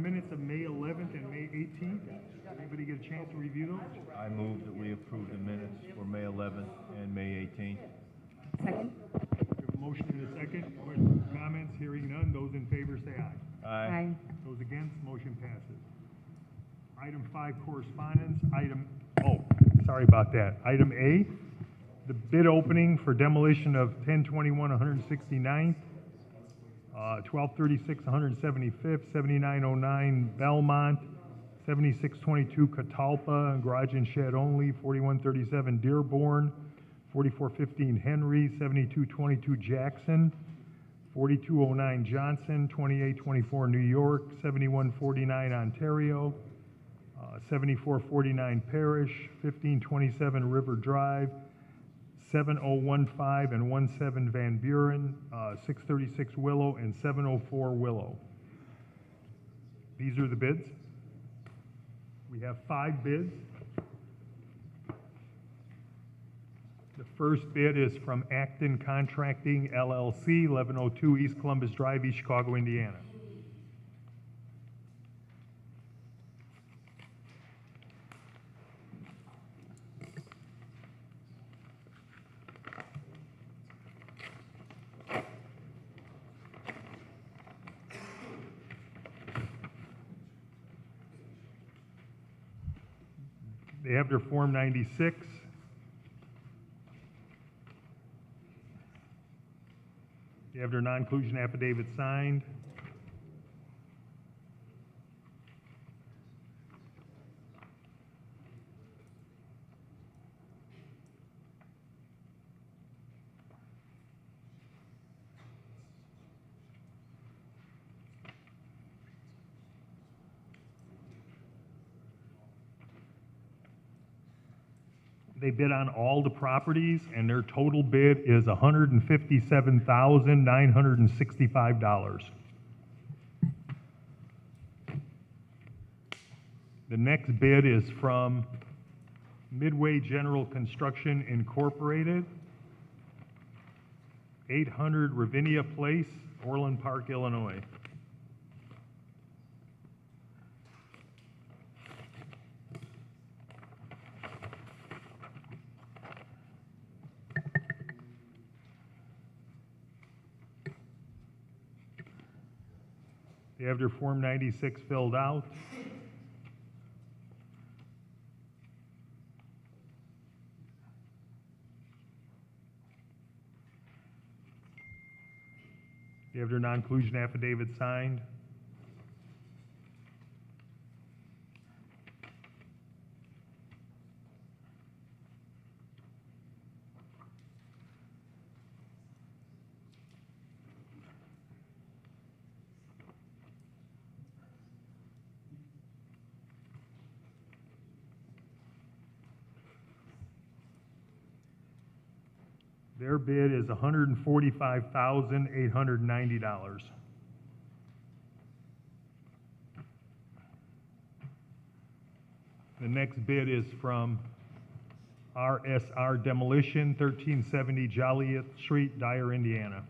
minutes of May 11th and May 18th. Anybody get a chance to review those? I move that we approve the minutes for May 11th and May 18th. Second. We have a motion and a second. Questions, comments? Hearing none. Those in favor say aye. Aye. Those against, motion passes. Item 5, correspondence. Sorry about that. Item A, the bid opening for demolition of 1021 169th, 1236 175th, 7909 Belmont, 7622 Catalpa, garage and shed only, 4137 Dearborn, 4415 Henry, 7222 Jackson, 4209 Johnson, 2824 New York, 7149 Ontario, 7449 Parish, 1527 River Drive, 7015 and 17 Van Buren, 636 Willow, and 704 Willow. These are the bids. We have 5 bids. The first bid is from Acton Contracting, LLC, 1102 East Columbus Drive, East Chicago, Indiana. They have their Form 96. They have their non-inclusion affidavit signed. They bid on all the properties, and their total bid is $157,965. The next bid is from Midway General Construction Incorporated, 800 Ravinia Place, Orland Park, Illinois. They have their Form 96 filled out. They have their non-inclusion affidavit signed. Their bid is $145,890. The next bid is from RSR Demolition, 1370 Joliet Street, Dyer, Indiana.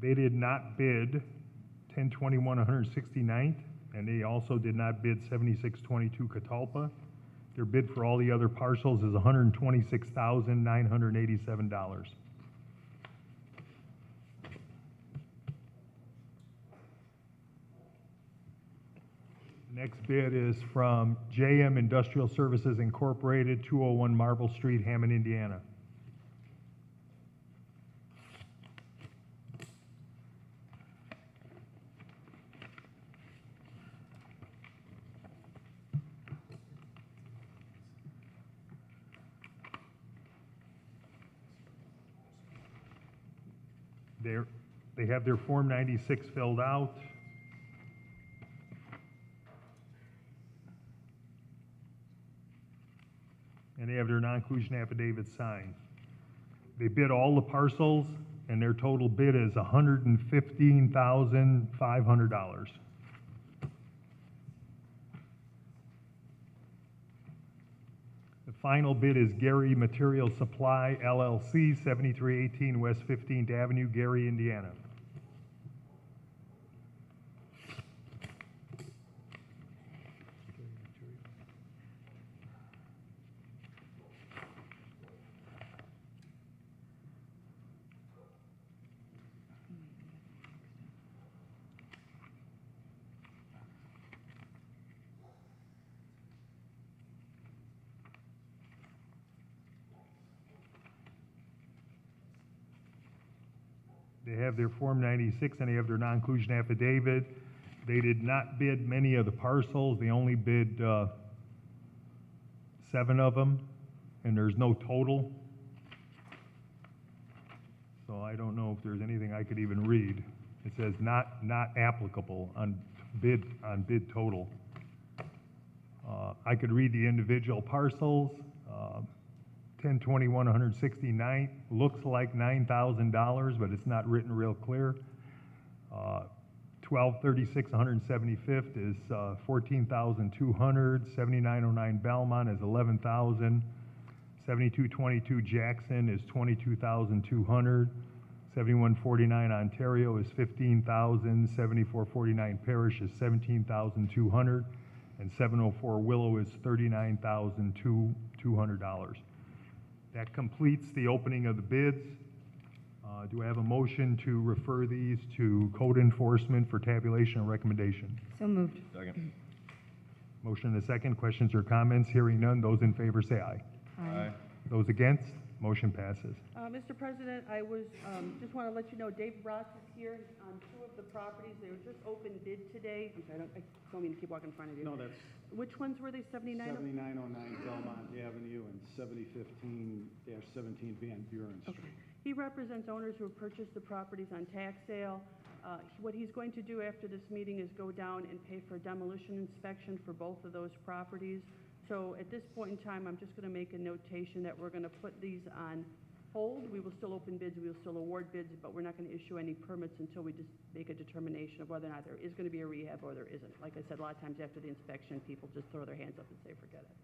They did not bid 1021 169th, and they also did not bid 7622 Catalpa. Their bid for all the other parcels is $126,987. Next bid is from JM Industrial Services Incorporated, 201 Marble Street, Hammond, Indiana. They have their Form 96 filled out. and they have their non-inclusion affidavit signed. They bid all the parcels, and their total bid is $115,500. The final bid is Gary Material Supply LLC, 7318 West 15th Avenue, Gary, Indiana. They have their Form 96 and they have their non-inclusion affidavit. They did not bid many of the parcels. They only bid 7 of them, and there's no total. So I don't know if there's anything I could even read. It says not applicable on bid total. I could read the individual parcels. 1021 169 looks like $9,000, but it's not written real clear. 1236 175th is 14,200. 7909 Belmont is 11,000. 7222 Jackson is 22,200. 7149 Ontario is 15,000. 7449 Parrish is 17,200, and 704 Willow is $39,200. That completes the opening of the bids. Do I have a motion to refer these to code enforcement for tabulation and recommendation? So moved. Second. Motion and a second. Questions or comments? Hearing none. Those in favor say aye. Aye. Those against? Motion passes. Mr. President, I was, just want to let you know, Dave Ross is here on 2 of the properties. They were just open bid today. I'm sorry, I don't mean to keep walking in front of you. No, that's Which ones were they, 79? 7909 Belmont Avenue and 7015-17 Van Buren Street. Okay. He represents owners who have purchased the properties on tax sale. What he's going to do after this meeting is go down and pay for a demolition inspection for both of those properties. So at this point in time, I'm just going to make a notation that we're going to put these on hold. We will still open bids, we will still award bids, but we're not going to issue any permits until we just make a determination of whether or not there is going to be a rehab or there isn't. Like I said, a lot of times after the inspection, people just throw their hands up and say, forget it.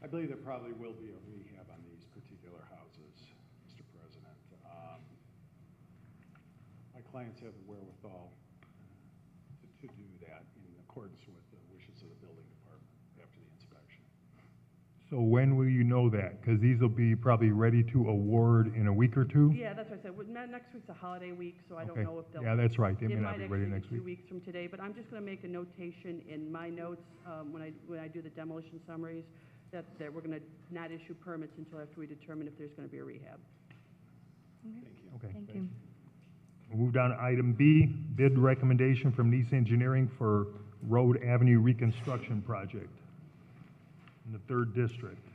I believe there probably will be a rehab on these particular houses, Mr. President. My clients have the wherewithal to do that in accordance with the wishes of the building department after the inspection. So when will you know that? Because these will be probably ready to award in a week or two? Yeah, that's what I said. Next week's a holiday week, so I don't Okay. know if they'll. Yeah, that's right. They It may not be might ready actually next be 2 week. weeks from today, but I'm just going to make a notation in my notes when I do the demolition summaries that we're going to not issue permits until after we determine if there's going to be a rehab. Thank you. Okay. Thank you. We'll move down to item B, bid recommendation from Nice Engineering for Road Avenue Reconstruction Project in the 3rd District.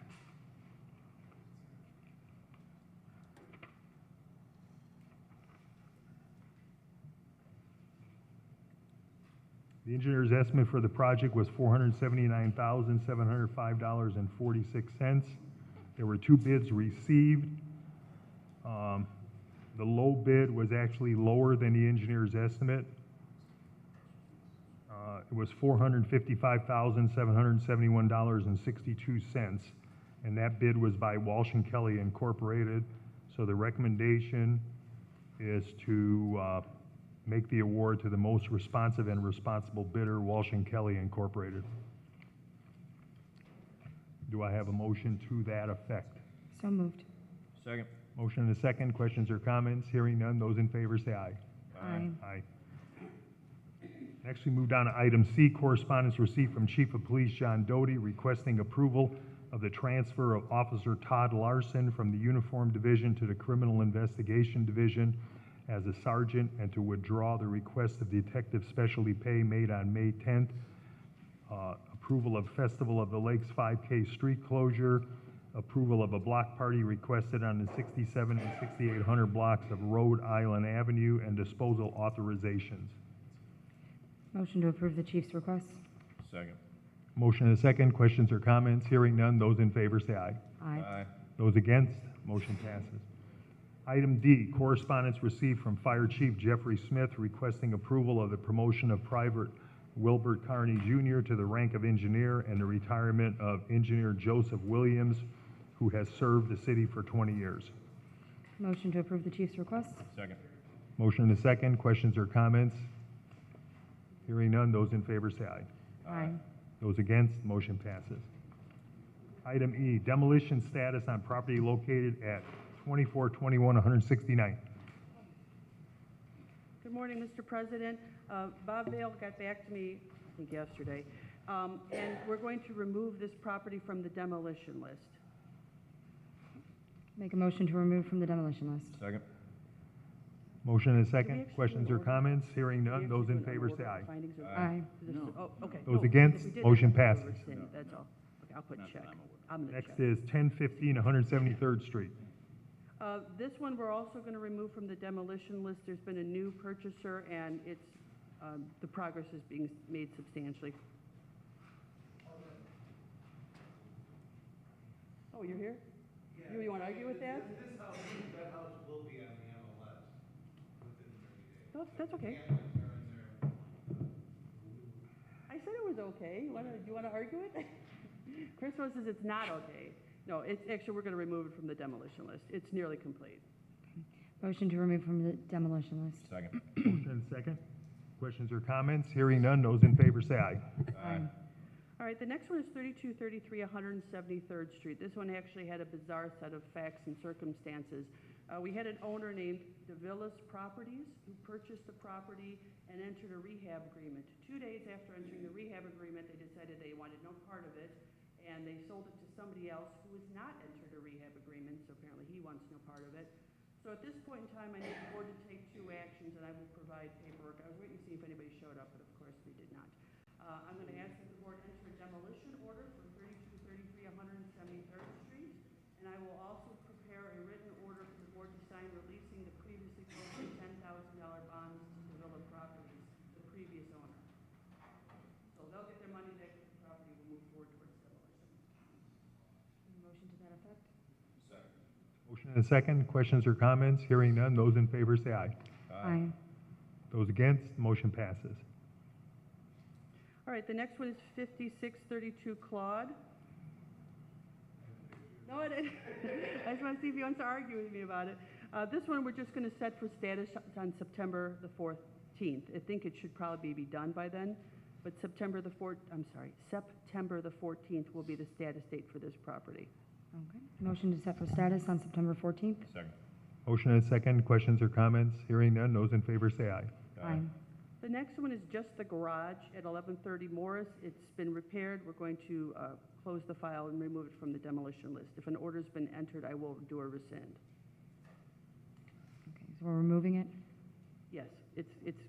The engineer's estimate for the project was $479,705.46. There were 2 bids received. The low bid was actually lower than the engineer's estimate. It was $455,771.62, and that bid was by Walsh and Kelly Incorporated. So the recommendation is to make the award to the most responsive and responsible bidder, Walsh and Kelly Incorporated. Do I have a motion to that effect? So moved. Second. Motion and a second. Questions or comments? Hearing none. Those in favor say aye. Aye. Aye. Next, we move down to item C, correspondence received from Chief of Police John Doty requesting approval of the transfer of Officer Todd Larson from the Uniform Division to the Criminal Investigation Division as a sergeant, and to withdraw the request of Detective Specialty Pay made on May 10th. Approval of Festival of the Lakes 5K street closure. Approval of a block party requested on the 67 and 6800 blocks of Rhode Island Avenue, and disposal authorizations. Motion to approve the chief's request. Second. Motion and a second. Questions or comments? Hearing none. Those in favor say aye. Aye. Those against, motion passes. Item D, correspondence received from Fire Chief Jeffrey Smith requesting approval of the promotion of Private Wilbert Carney Jr. to the rank of engineer and the retirement of Engineer Joseph Williams, who has served the city for 20 years. Motion to approve the chief's request? Second. Motion and a second. Questions or comments? Hearing none. Those in favor say aye. Aye. Those against, motion passes. Item E, demolition status on property located at 2421 169th. Good morning, Mr. President. Bob Vale got back to me, I think yesterday, and we're going to remove this property from the demolition list. Make a motion to remove from the demolition list? Second. Motion and a Did we second. actually Questions do or an order? comments? Hearing Did we none. actually Those do in an favor order say of aye. findings of- Aye. This- Oh, okay. Those No, against, if we did, motion I thought we passes. were rescinding, that's all. Okay, I'll put check. I'm gonna Next check. is 1015 173rd Street. This one, we're also gonna remove from the demolition list. There's been a new purchaser, and it's, the progress is being made substantially. Oh, you're here? You wanna argue with that? That house will be on the MLS within 30 days. No, that's okay. I said it was okay. You wanna argue it? Chris Rose says it's not okay. No, it's, actually, we're gonna remove it from the demolition list. It's nearly complete. Motion to remove from the demolition list? Second. Motion and a second. Questions or comments? Hearing none. Those in favor say aye. Aye. All right, the next one is 3233 173rd Street. This one actually had a bizarre set of facts and circumstances. We had an owner named DeVillis Properties who purchased the property and entered a rehab agreement. 2 days after entering the rehab agreement, they decided they wanted no part of it, and they sold it to somebody else who has not entered a rehab agreement, so apparently he wants no part of it. So at this point in time, I need the board to take 2 actions, and I will provide paperwork. I was waiting to see if anybody showed up, but of course they did not. I'm going to ask that the board enter a demolition order for 3233 173rd Street, and I will also prepare a written order for the board to sign releasing the previously posted $10,000 bonds to Develop Properties, the previous owner. So they'll get their money back, the property will move forward towards demolition. Motion to that effect? Motion and a second. Questions or comments? Hearing none. Those in favor say aye. Aye. Those against, motion passes. All right, the next one is 5632 Claude. No, I didn't. I just want to see if he wants to argue with me about it. This one, we're just going to set for status on September the 14th. I think it should probably be done by then, but September the 14th will be the status date for this property. Okay. Motion to set for status on September 14th? Second. Motion and a second. Questions or comments? Hearing none. Those in favor say aye. Aye. The next one is just the garage at 1130 Morris. It's been repaired. We're going to close the file and remove it from the demolition list. If an order's been entered, I will do a rescind. Okay, so we're removing it? Yes, it's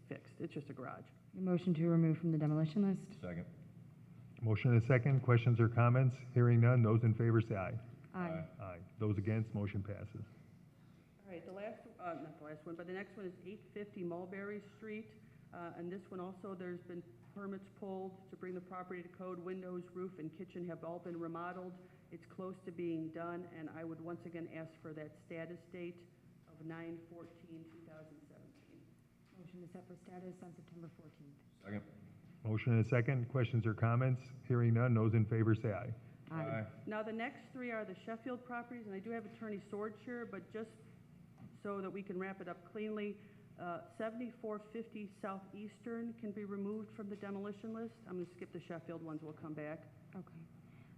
fixed. It's just a garage. A motion to remove from the demolition list? Second. Motion and a second. Questions or comments? Hearing none. Those in favor say aye. Aye. Aye. Those against, motion passes. All right, the last, not the last one, but the next one is 850 Mulberry Street. And this one also, there's been permits pulled to bring the property to code. Windows, roof, and kitchen have all been remodeled. It's close to being done, and I would once again ask for that status date of 9/14/2017. Motion to set for status on September 14th? Second. Motion and a second. Questions or comments? Hearing none. Those in favor say aye. Aye. Now, the next 3 are the Sheffield Properties, and I do have Attorney Swords here, but just so that we can wrap it up cleanly, 7450 Southeastern can be removed from the demolition list. I'm going to skip the Sheffield ones, we'll come back. Okay.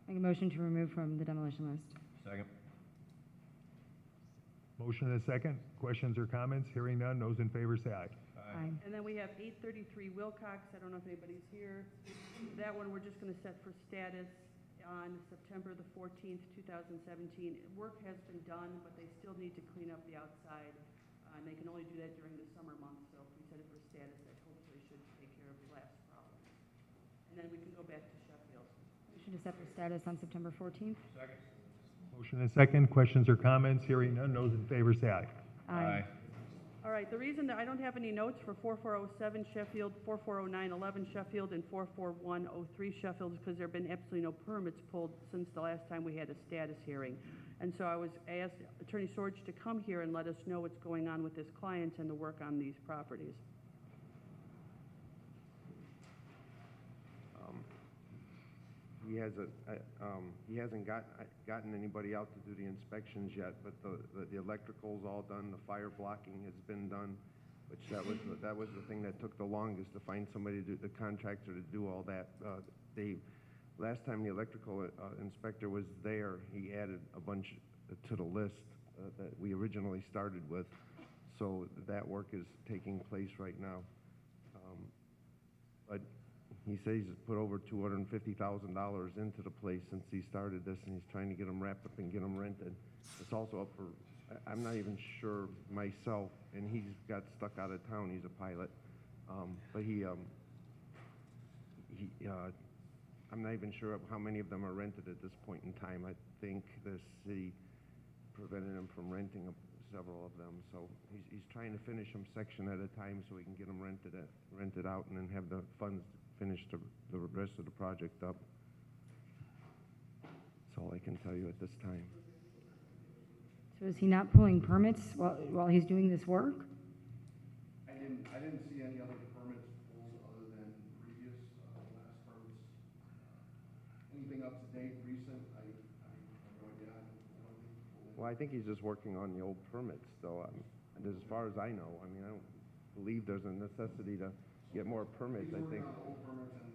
Make a motion to remove from the demolition list? Second. Motion and a second. Questions or comments? Hearing none. Those in favor say aye. Aye. And then we have 833 Wilcox, I don't know if anybody's here. That one, we're just going to set for status on September the 14th, 2017. Work has been done, but they still need to clean up the outside, and they can only do that during the summer months, so if we set it for status, that hopefully should take care of the last problem. And then we can go back to Sheffield. Motion to set for status on September 14th? Second. Motion and a second. Questions or comments? Hearing none. Those in favor say aye. Aye. All right, the reason that I don't have any notes for 4407 Sheffield, 440911 Sheffield, and 44103 Sheffield is because there have been absolutely no permits pulled since the last time we had a status hearing. And so I was asked Attorney Sorge to come here and let us know what's going on with this client and the work on these properties. He hasn't gotten anybody out to do the inspections yet, but the electrical's all done, the fire blocking has been done, which that was the thing that took the longest, to find somebody to do, the contractor to do all that. Last time the electrical inspector was there, he added a bunch to the list that we originally started with, so that work is taking place right now. But he says he's put over $250,000 into the place since he started this, and he's trying to get them wrapped up and get them rented. It's also up for, I'm not even sure myself, and he's got stuck out of town. He's a pilot, but I'm not even sure of how many of them are rented at this point in time. I think the city prevented him from renting several of them, so he's trying to finish them section at a time so he can get them rented out, and then have the funds finish the rest of the project up. That's all I can tell you at this time. So is he not pulling permits while he's doing this work? I didn't see any other permits pulled other than previous last permits. Anything up to date, recent? I have no idea. I don't think he pulled any. Well, I think he's just working on the old permits, though. As far as I know, I mean, I don't believe there's a necessity to get more permits. I think old permits, and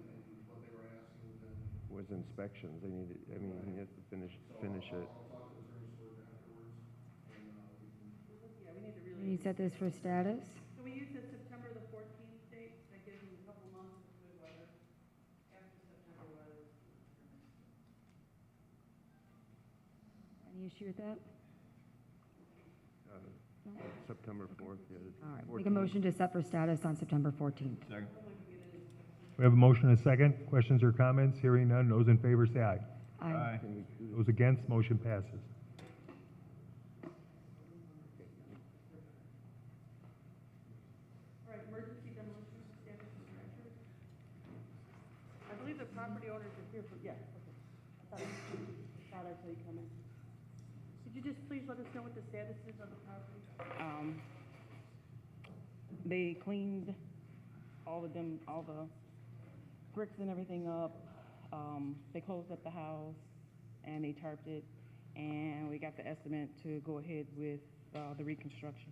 what they were asking then was inspections. They needed. I mean, he has to finish it. I'll talk to the Attorney Sorge afterwards, and Yeah, we need to Can you set this for status? So we use the September the 14th date, that gives them a couple months of good weather, after September weather. Any issue with that? September 4th. Yeah, All right, 14th. make a motion to set for status on September 14th. Second. We have a motion and a second. Questions or comments? Hearing none. Those in favor say aye. Aye. Can we do Those against, motion passes. All right, emergency demolition status and record. I believe the property owners are here for, yeah, okay. I thought I saw you come in. Could you just please let us know what the status is of the property? They cleaned all the bricks and everything up. They closed up the house and they tarped it, and we got the estimate to go ahead with the reconstruction.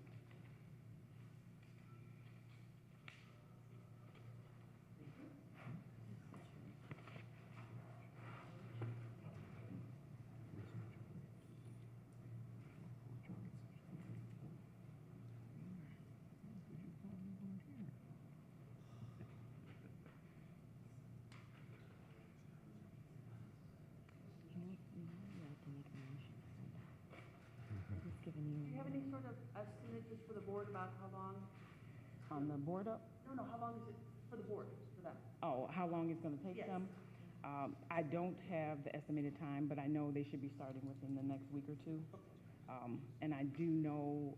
Do you have any sort of estimate just for the board about how long? On the board up? No, how long is it for the board, for them? Oh, how long it's going to take Yes. them? I don't have the estimated time, but I know they should be starting within the next week or two. And I do know,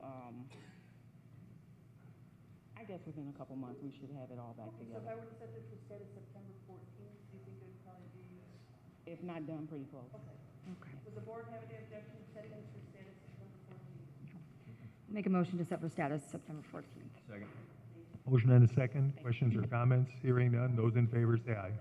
I guess within a couple months, we should have it all back So if together. I were to set this for status September 14th, do you think it would probably be? If not done, pretty close. Okay. Okay. Would the board have any objection to setting this for status September 14th? Make a motion to set for status September 14th. Second. Motion and a second. Questions or comments? Hearing none. Those in favor say aye.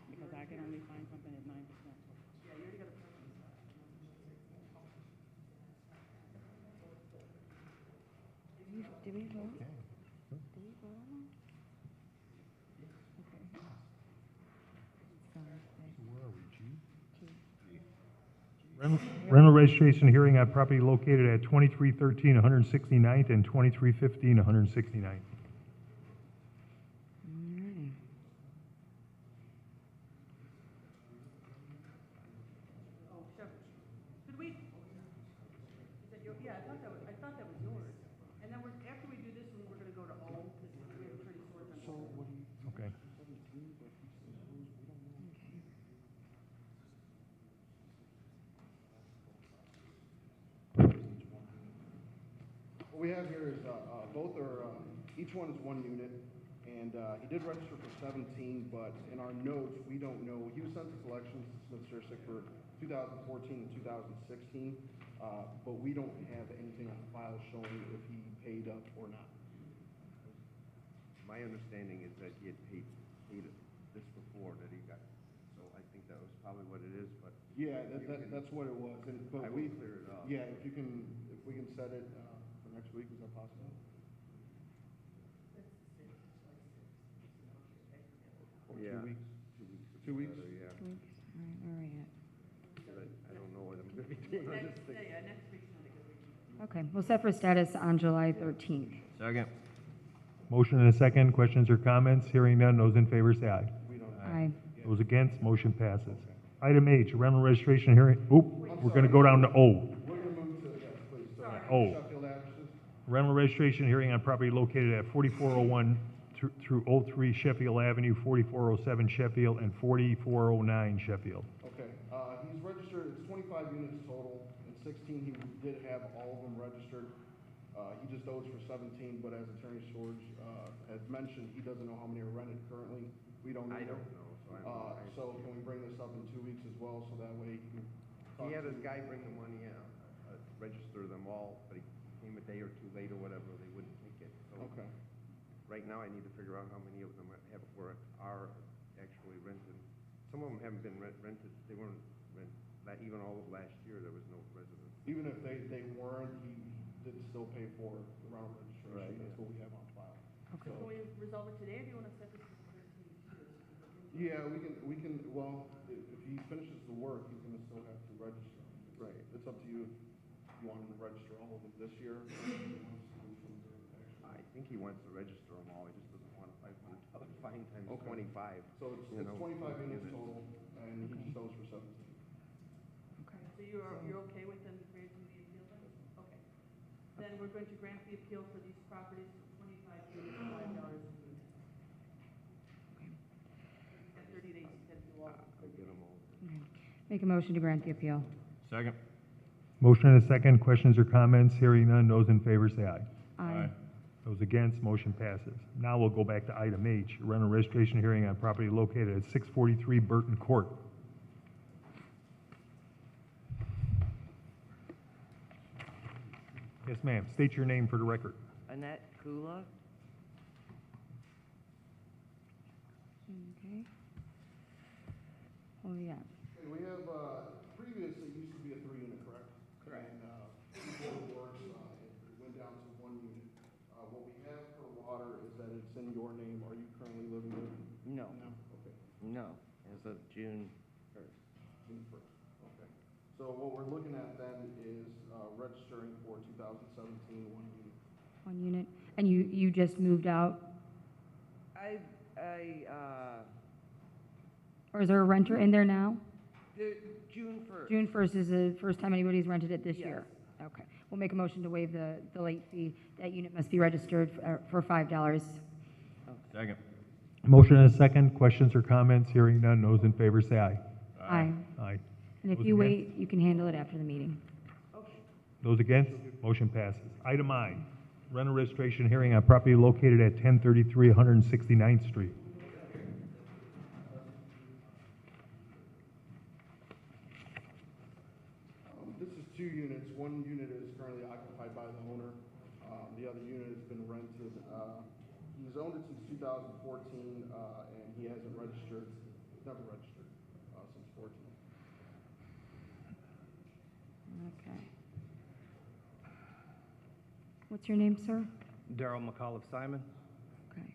Because I can only find something at 9%. Did we vote? Did we vote on Rental registration hearing on property located at 2313 169th and 2315 169th. Alrighty. Oh, Shepard. Could we, is that yeah, I thought that was yours. And then after we do this one, we're gonna go to O, because we have Attorney Swords on. So what do you? Okay. What we have here is, both are, each one is one unit, and, he did register for 17, but in our notes, we don't know, he was sent to collections to Smith Jurassic for 2014 and 2016, but we don't have anything on file showing if he paid up or not. My understanding is that he had paid this before that he got, so I think that was probably what it is, but. Yeah, that's what it was, and, but I will clear it up. Yeah, if we can set it, for next week, is that possible? Or Yeah. 2 weeks? 2 weeks? Yeah, All right, where are we at? but I don't know what I'm gonna be doing on this thing. Next week's not a good week. Okay, we'll set for status on July 13th. Second. Motion and a second. Questions or comments? Hearing none. Those in favor say aye. We don't. Aye. Those against, motion passes. Item H, rental registration hearing, we're gonna go down to O. We're gonna move to, yes, please, sorry. O. Sheffield addresses? Rental registration hearing on property located at 4401 through 03 Sheffield Avenue, 4407 Sheffield, and 4409 Sheffield. Okay, he's registered, it's 25 units total, and 16, he did have all of them registered. He just owes for 17, but as Attorney George, has mentioned, he doesn't know how many are rented currently. We don't I either. don't know, so I'm. So can we bring this up in 2 weeks as well, so that way he can talk He had to his guy bring the money out, register them all, but he came a day or two late or whatever, they wouldn't take it. So Okay, right now, I need to figure out how many of them are actually rented. Some of them haven't been rented, they weren't even all of last year, there was no resident. even if they weren't, he did still pay for the rental registration, Right, that's yeah. what we have on file. Okay. Can we resolve it today, or do you wanna set this for the 13th? Yeah, we can, well, if he finishes the work, he's gonna still have to register. Right. It's up to you, if you want him to register all of them this year. or if he wants to do some actually. I think he wants to register them all, he just doesn't want a $500 fine times Okay. 25. So you it's know, 25 units units. total, and he just owes for 17. Okay. So you're okay with them granting the appeal then? Okay. Then we're going to grant the appeal for these properties for 25 units, $5 a unit. And 30 days to get through all. I get them all. Okay. Make a motion to grant the appeal. Second. Motion and a second. Questions or comments? Hearing none. Those in favor say aye. Aye. Those against, motion passes. Now we'll go back to item H, rental registration hearing on property located at 643 Burton Court. Yes, ma'am. State your name for the record. Annette Kula. Okay. Oh, yeah. Okay, we have, previously, it used to be a 3-unit, correct? Correct. And, before it works, it went down to 1 unit. What we have for water is that it's in your name. Are you currently living there? No, No? Okay. no, as of June 1st. June 1st, okay. So what we're looking at then is, registering for 2017, 1 unit. 1 unit. And you just moved out? Or is there a renter in there now? June 1st. June 1st is the first time anybody's rented it this year? Yes. Okay. We'll make a motion to waive the late fee. That unit must be registered for $5. Second. Motion and a second. Questions or comments? Hearing none. Those in favor say aye. Aye. Aye. And if Those you against? wait, you can handle it after the meeting. Those against, motion passes. Item I, rental registration hearing on property located at 1033 169th Street. This is 2 units. 1 unit is currently occupied by the owner. The other unit has been rented. He's owned it since 2014, and he hasn't registered, never registered, since 14. Okay. What's your name, sir? Daryl McAuliffe Simon. Okay.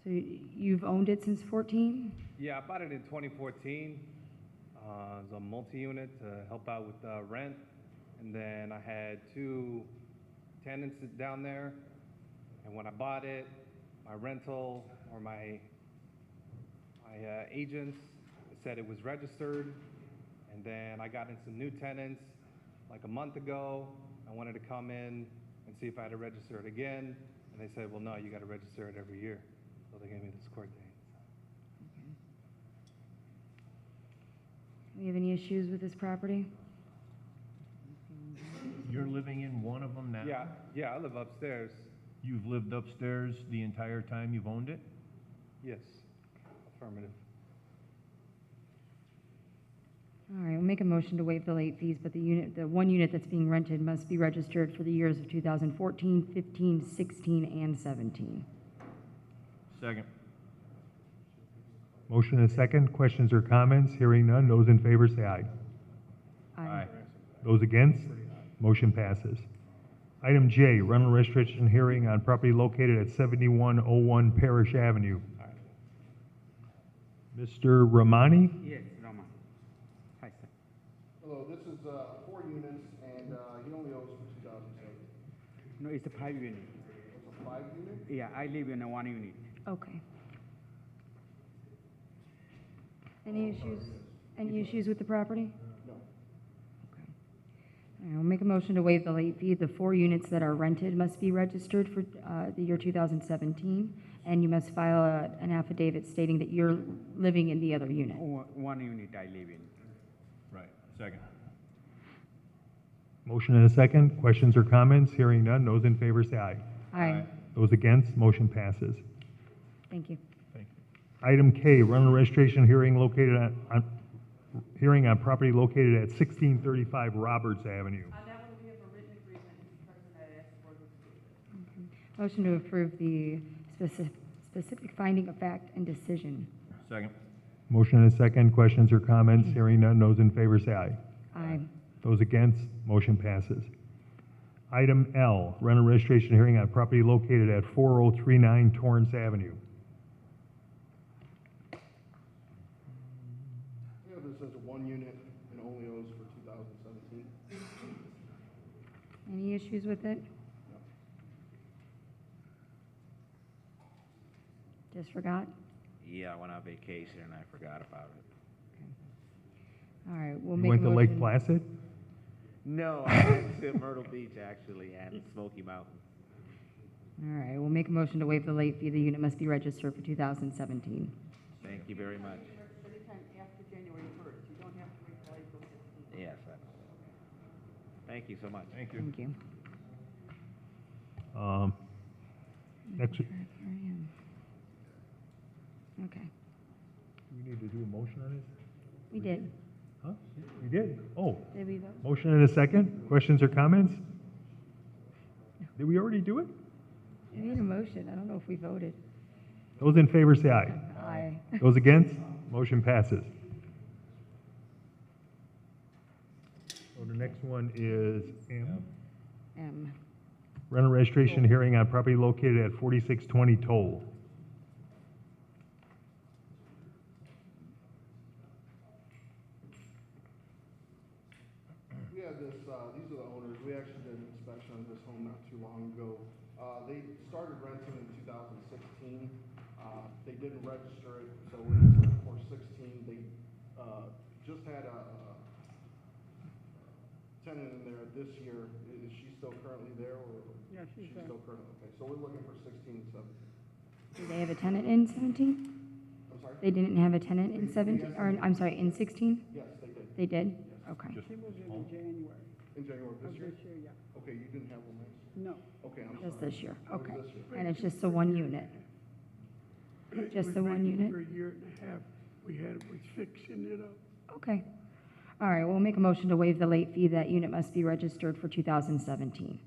So you've owned it since 14? Yeah, I bought it in 2014. It was a multi-unit to help out with rent. And then I had 2 tenants down there. And when I bought it, my rental or my agents said it was registered. And then I got in some new tenants. like a month ago. I wanted to come in and see if I had to register it again, and they said, well, no, you gotta register it every year. So they gave me this court date. Do we have any issues with this property? You're living in one of them now? Yeah, I live upstairs. You've lived upstairs the entire time you've owned it? Yes, affirmative. All right, we'll make a motion to waive the late fees, but the one unit that's being rented must be registered for the years of 2014, 15, 16, and 17. Second. Motion and a second. Questions or comments? Hearing none. Those in favor say aye. Aye. Those against? Motion passes. Item J, rental registration hearing on property located at 7101 Parish Avenue. Mr. Ramani? Yes, Rama. Hi, sir. Hello, this is 4 units, and he only owes for 2007. No, it's a 5 unit. It's a 5 unit? Yeah, I live in a 1 unit. Okay. Any issues with the property? No. Okay. All right, we'll make a motion to waive the late fee. The 4 units that are rented must be registered for the year 2017, and you must file an affidavit stating that you're living in the other unit. 1 unit I live in. Right. Second. Motion and a second. Questions or comments? Hearing none. Those in favor say aye. Aye. Those against? Motion passes. Thank you. Thank you. Item K, rental registration hearing located hearing on property located at 1635 Roberts Avenue. On that one, we have a written agreement, Mr. President, I asked for this. Motion to approve the specific finding of fact and decision. Second. Motion and a second. Questions or comments? Hearing none. Those in favor say aye. Aye. Those against? Motion passes. Item L, rental registration hearing on property located at 4039 Torrance Avenue. Yeah, this is a 1 unit and only owes for 2017. Any issues with it? Just forgot? Yeah, I went on vacation and I forgot about it. All right, we'll You make a went to Lake motion. Placid? No, I went to Myrtle Beach actually and Smoky Mountain. All right, we'll make a motion to waive the late fee. The unit must be registered for 2017. Thank you very much. Anytime after January 1st, you don't have to wait till April 16th. Yes. Thank you so much. Thank you. Thank you. Next, Sure, here I am. Okay, we need to do a motion on this? we did. Huh? We did? Oh, Did we vote? motion and a second. Questions or comments? Did we already do it? We made a motion. I don't know if we voted. Those in favor say aye. Aye. Those against? Motion passes. So the next one is M. M. Rental registration hearing on property located at 4620 Toll. We have this, these are the owners. We actually did an inspection on this home not too long ago. They started renting in 2016. They didn't register it, so we're for 16. They just had a tenant in there this year. Is she still currently there, or? Yeah, she's there. still currently, okay. So we're looking for 16 and 17. Did they have a tenant in 17? I'm sorry? They didn't have a tenant in 17, or, I'm sorry, in 16? Yes, they did. They did? Okay. She moved in January In January of of this year? this year, yeah. Okay, you didn't have one last? No. Okay, I'm Just sorry. this year, That was okay. this year. And it's just the one unit? Just the one unit? For a year and a half, we was fixing it up. Okay. All right, we'll make a motion to waive the late fee. That unit must be registered for 2017.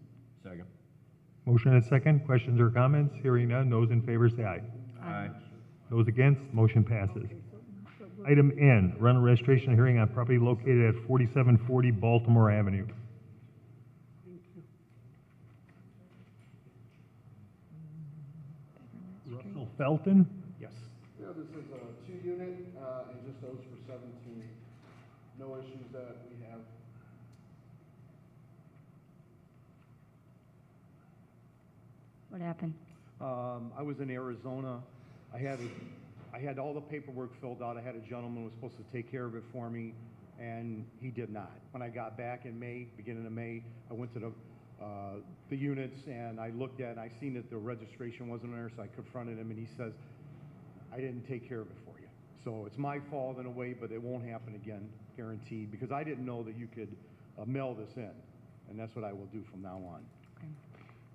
Second. Motion and a second. Questions or comments? Hearing none. Those in favor say aye. Aye. Those against? Motion passes. Item N, rental registration hearing on property located at 4740 Baltimore Avenue. Russell Felton? Yes. Yeah, this is a 2 unit, and just owes for 17. No issues that we have. What happened? I was in Arizona. I had all the paperwork filled out. I had a gentleman who was supposed to take care of it for me. and he did not. When I got back in May, beginning of May, I went to the units, and I looked at it, and I seen that the registration wasn't there, so I confronted him, and he says, I didn't take care of it for you. So it's my fault in a way, but it won't happen again, guaranteed, because I didn't know that you could mail this in, and that's what I will do from now on. Okay.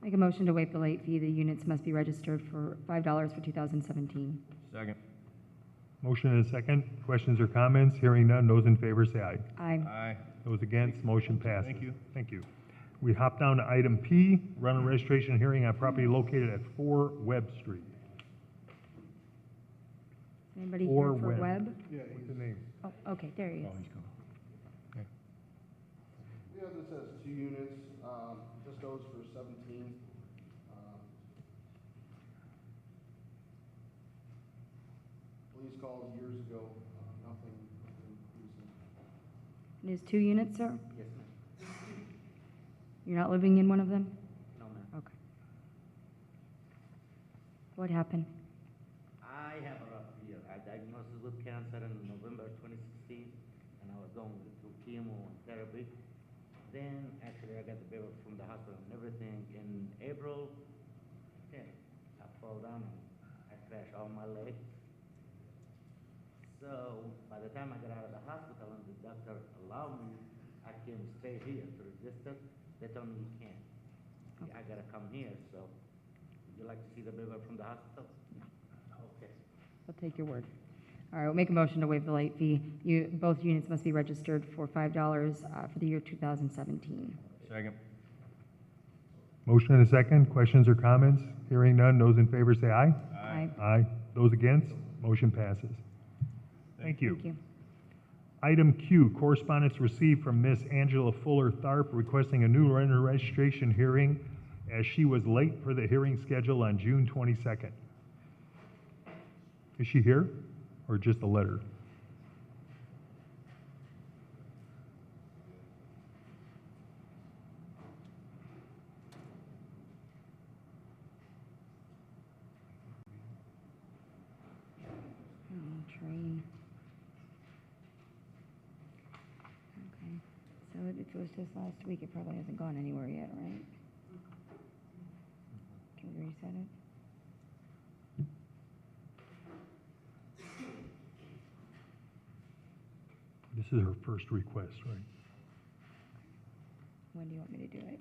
Make a motion to waive the late fee. The units must be registered for $5 for 2017. Second. Motion and a second. Questions or comments? Hearing none. Those in favor say aye. Aye. Aye. Those against, motion passes. Thank you. Thank you. We hop down to item P, Renault Registration hearing on property located at 4 Webb Street. Anybody 4 here for Webb? Yeah, What's the name? Oh, okay, there he is. Oh, he's coming. Okay. We have this as 2 units, just those for 17. Police calls years ago, nothing recent. It is 2 units, sir? Yes, ma'am. You're not living in one of them? No, ma'am. Okay. What happened? I have a rough year. I diagnosed with cancer in November 2016, and I was going through chemo and therapy. Then, actually, I got the paper from the hospital and everything. In April 10, I fell down and I crashed all my legs. So, by the time I got out of the hospital and the doctor allowed me, I can stay here to register. They told me you can't. I gotta come here, so would you like to see the paper from the hospital? Okay. I'll take your word. All right, we'll make a motion to waive the late fee. Both units must be registered for $5 for the year 2017. Second. Motion and a second. Questions or comments? Hearing none. Those in favor say aye. Aye. Aye. Those against, motion passes. Thank you. Thank you. Item Q, correspondence received from Miss Angela Fuller Tharp requesting a new Renault registration hearing as she was late for the hearing schedule on June 22nd. Is she here or just a letter? Tree. Okay, so if it was just last week, it probably hasn't gone anywhere yet, right? Can we reset it? This is her first request, right? When do you want me to do it?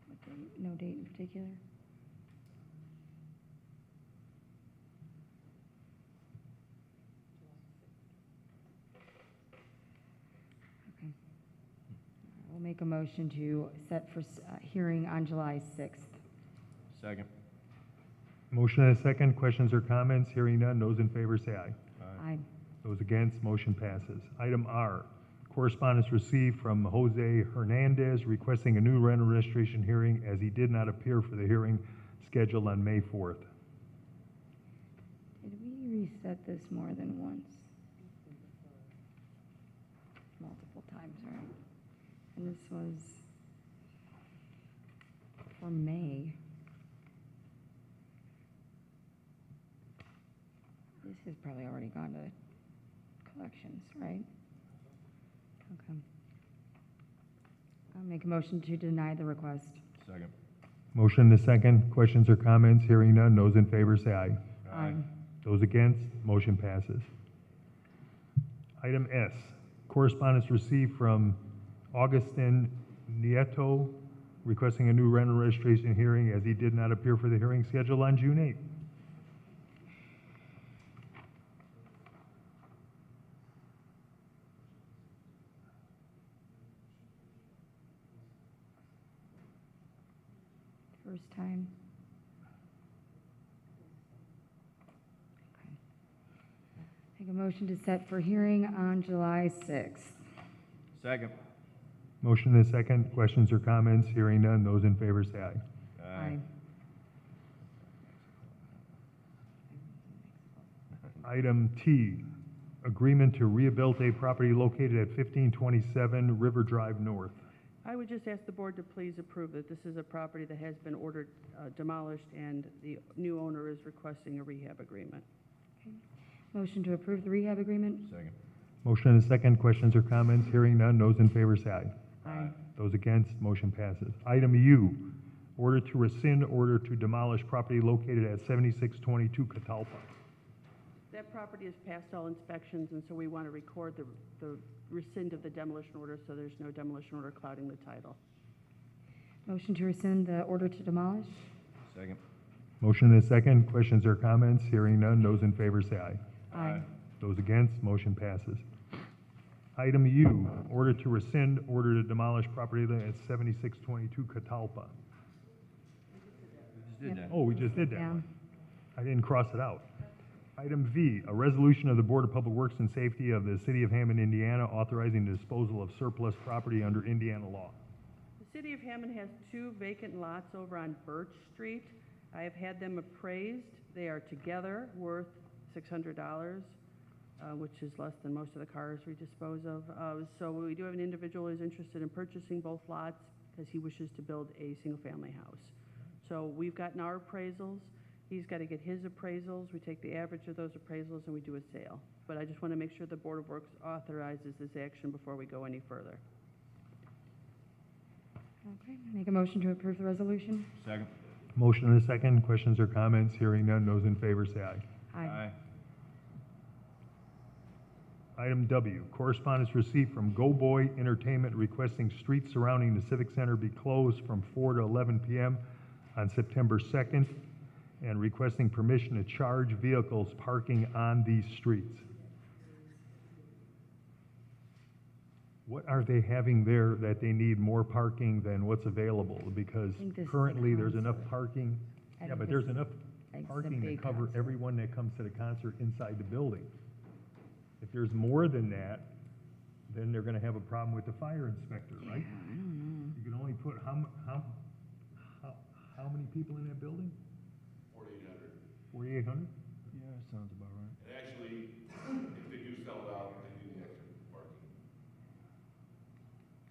What date? No date in particular? Okay. We'll make a motion to set for hearing on July 6th. Second. Motion and a second. Questions or comments? Hearing none. Those in favor say aye. Aye. Those against, motion passes. Item R, correspondence received from Jose Hernandez requesting a new rental registration hearing as he did not appear for the hearing scheduled on May 4th. Did we reset this more than once? Multiple times, right? And this was for May. This has probably already gone to collections, right? Okay. I'll make a motion to deny the request. Second. Motion and a second. Questions or comments? Hearing none. Those in favor say aye. Aye. Those against, motion passes. Item S, correspondence received from Augustin Nieto requesting a new rental registration hearing as he did not appear for the hearing scheduled on June 8th. First time. Okay. Make a motion to set for hearing on July 6th. Second. Motion and a second. Questions or comments? Hearing none. Those in favor say aye. Aye. Item T, agreement to rehabilitate property located at 1527 River Drive North. I would just ask the board to please approve that this is a property that has been ordered demolished, and the new owner is requesting a rehab agreement. Okay. Motion to approve the rehab agreement? Second. Motion and a second. Questions or comments? Hearing none. Those in favor say aye. Aye. Those against, motion passes. Item U, order to rescind order to demolish property located at 7622 Catalpa. That property has passed all inspections, and so we want to record the rescind of the demolition order, so there's no demolition order clouding the title. Motion to rescind the order to demolish? Second. Motion and a second. Questions or comments? Hearing none. Those in favor say aye. Aye. Those against, motion passes. Item U, order to rescind order to demolish property at 7622 Catalpa. We just did that. Oh, we just did that Yeah. one. I didn't cross it out. Item V, a resolution of the Board of Public Works and Safety of the City of Hammond, Indiana, authorizing the disposal of surplus property under Indiana law. The city of Hammond has 2 vacant lots over on Birch Street. I have had them appraised. They are together worth $600, which is less than most of the cars we dispose of. So we do have an individual who's interested in purchasing both lots because he wishes to build a single-family house. So we've gotten our appraisals. He's got to get his appraisals. We take the average of those appraisals and we do a sale. But I just want to make sure the Board of Works authorizes this action before we go any further. Okay, make a motion to approve the resolution? Second. Motion and a second. Questions or comments? Hearing none. Those in favor say aye. Aye. Item W, correspondence received from Go Boy Entertainment requesting streets surrounding the Civic Center be closed from 4 to 11 p.m. on September 2nd, and requesting permission to charge vehicles parking on these streets. What are they having there that they need more parking than what's available? Because think this is a currently there's enough concert. parking. I Yeah, think but this there's is enough like the parking to big cover concert. everyone that comes to the concert inside the building. If there's more than that, then they're gonna have a problem with the fire inspector, right? I don't know. You can only put how many people in that building? 4,800. 4,800? Yeah, that sounds about right. And actually, if they do sell it out, they need the extra parking.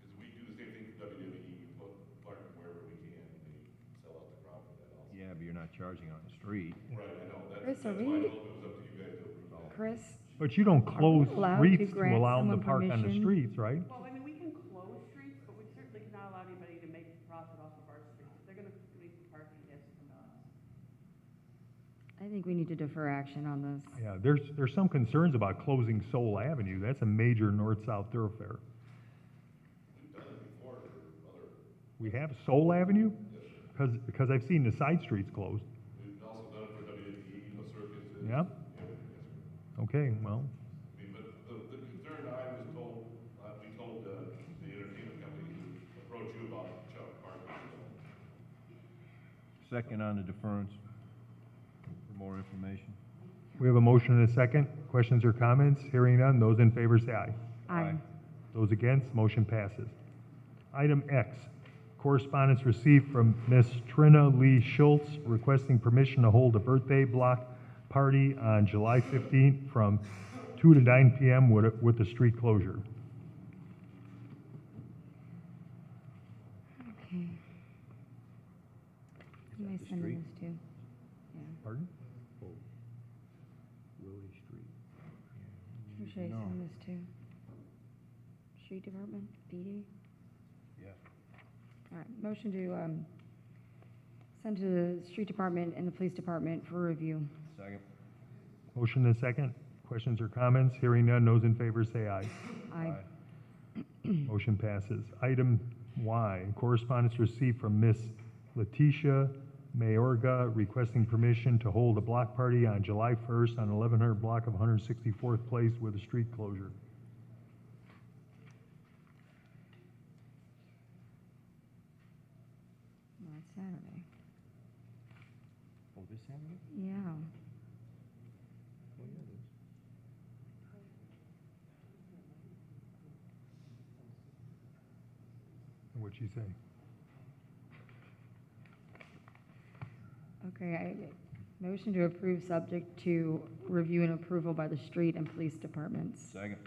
Because we do the same thing for WWE, we put parking wherever we can, and they sell out the crowd for that also. Yeah, but you're not charging on the street. Right, I know, Chris, that's are why I we- told them it was up to you guys to approve that. Chris? But you don't close allowed to streets to grant allow them to someone park on the permission? streets, right? Well, I mean, we can close streets, but we certainly cannot allow anybody to make profit off of our streets. If they're going to make parking, it has to come to us. I think we need to defer action on this. Yeah, there's some concerns about closing Soul Avenue. That's a major north-south thoroughfare. We've done it before for other, We have Soul Avenue? Because I've seen the side streets closed. we've also done it for WWE, circuses. Yeah? Yes, sir. Okay, well, I mean, but the concern I was told, we told the entertainment company to approach you about Chuck parking. Second on the deference for more information. we have a motion and a second. Questions or comments? Hearing none. Those in favor say aye. Aye. Those against, motion passes. Item X, correspondence received from Ms. Trina Lee Schultz requesting permission to hold a birthday block party on July 15th from 2 to 9 p.m. with the street closure. Okay. Who am I the sending street? this to? Yeah. Pardon? Willie Street. Who should I No. send this to? Street Department, PD? Yeah. All right, motion to, send to the Street Department and the Police Department for review. Second. Motion and a second. Questions or comments? Hearing none. Those in favor say aye. Aye. Motion passes. Item Y, correspondence received from Miss Letitia Mayorga requesting permission to hold a block party on July 1st on 1100 block of 164th Place with a street closure. No, it's Saturday. Oh, this Saturday? Yeah. Oh, yeah, it is. What'd she say? Okay, motion to approve subject to review and approval by the street and police departments. Second.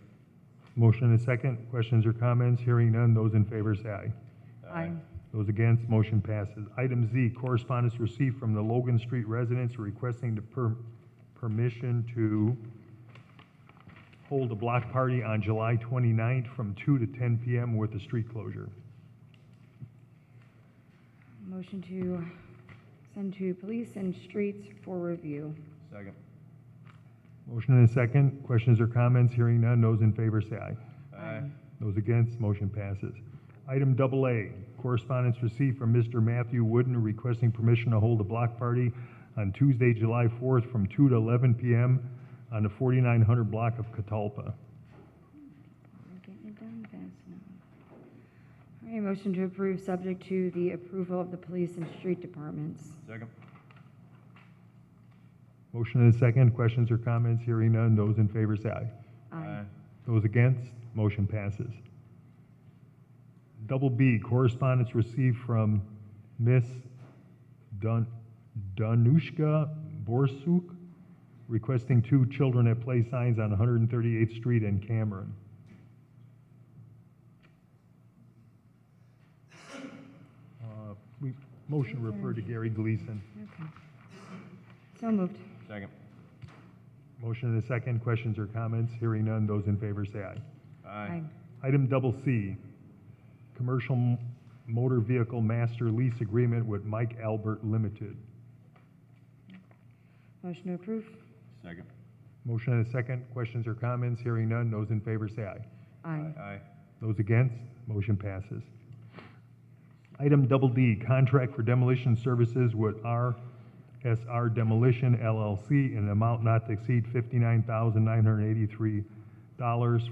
Motion and a second. Questions or comments? Hearing none. Those in favor say aye. Aye. Those against, motion passes. Item Z, correspondence received from the Logan Street residents requesting the permission to hold a block party on July 29th from 2 to 10 p.m. with a street closure. Motion to send to police and streets for review. Second. Motion and a second. Questions or comments? Hearing none. Those in favor say aye. Aye. Those against, motion passes. Item AA, correspondence received from Mr. Matthew Wooden requesting permission to hold a block party on Tuesday, July 4th from 2 to 11 p.m. on the 4900 block of Catalpa. We're getting it done fast now. All right, motion to approve subject to the approval of the police and street departments. Second. Motion and a second. Questions or comments? Hearing none. Those in favor say aye. Aye. Those against, motion passes. B, correspondence received from Miss Danushka Borsuk requesting 2 children at play signs on 138th Street and Cameron. Motion referred to Gary Gleason. Okay. So moved. Second. Motion and a second. Questions or comments? Hearing none. Those in favor say aye. Aye. Item C, commercial motor vehicle master lease agreement with Mike Albert Limited. Motion to approve. Second. Motion and a second. Questions or comments? Hearing none. Those in favor say aye. Aye. Aye. Those against? Motion passes. Item D, contract for demolition services with RSR Demolition LLC in an amount not to exceed $59,983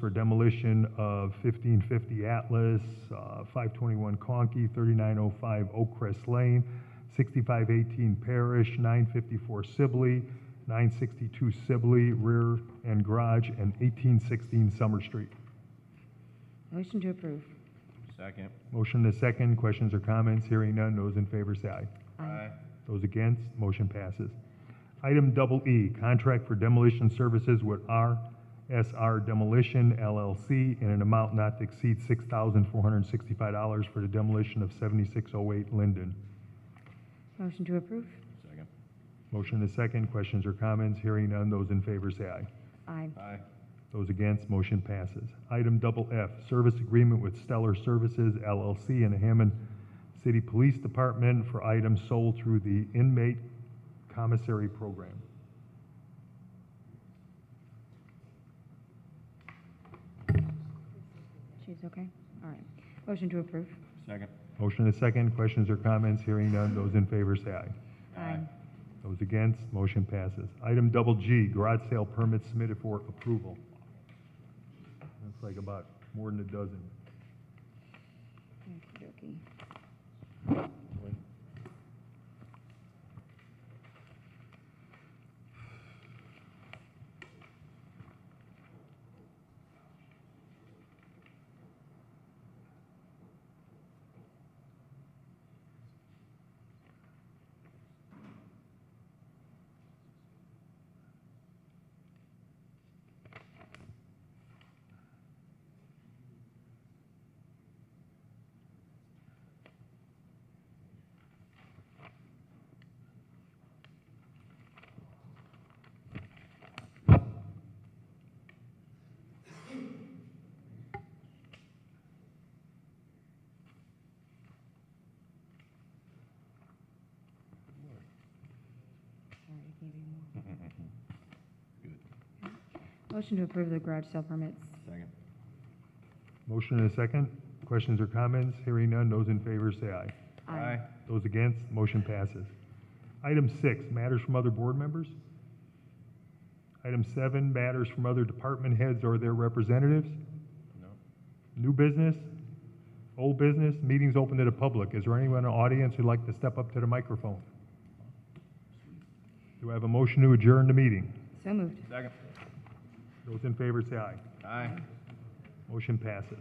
for demolition of 1550 Atlas, 521 Conkey, 3905 Oak Crest Lane, 6518 Parish, 954 Sibley, 962 Sibley, rear and garage, and 1816 Summer Street. Motion to approve. Second. Motion to second. Questions or comments? Hearing none. Those in favor say aye. Aye. Those against, motion passes. Item E, contract for demolition services with RSR Demolition LLC in an amount not to exceed $6,465 for the demolition of 7608 Linden. Motion to approve. Second. Motion to second. Questions or comments? Hearing none. Those in favor say aye. Aye. Aye. Those against, motion passes. Item F, service agreement with Stellar Services LLC and the Hammond City Police Department for items sold through the inmate commissary program. She's okay? All right. Motion to approve. Second. Motion to second. Questions or comments? Hearing none. Those in favor say aye. Aye. Those against, motion passes. Item G, garage sale permit submitted for approval. Looks like about more than a dozen. Okey-dokey. Motion to approve the garage sale permits. Second. Motion and a second. Questions or comments? Hearing none. Those in favor say aye. Aye. Those against, motion passes. Item 6, matters from other board members. Item 7, matters from other department heads or their representatives. No. New business, old business, meetings open to the public. Is there anyone in the audience who'd like to step up to the microphone? Do I have a motion to adjourn the meeting? So moved. Second. Those in favor say aye. Aye. Motion passes.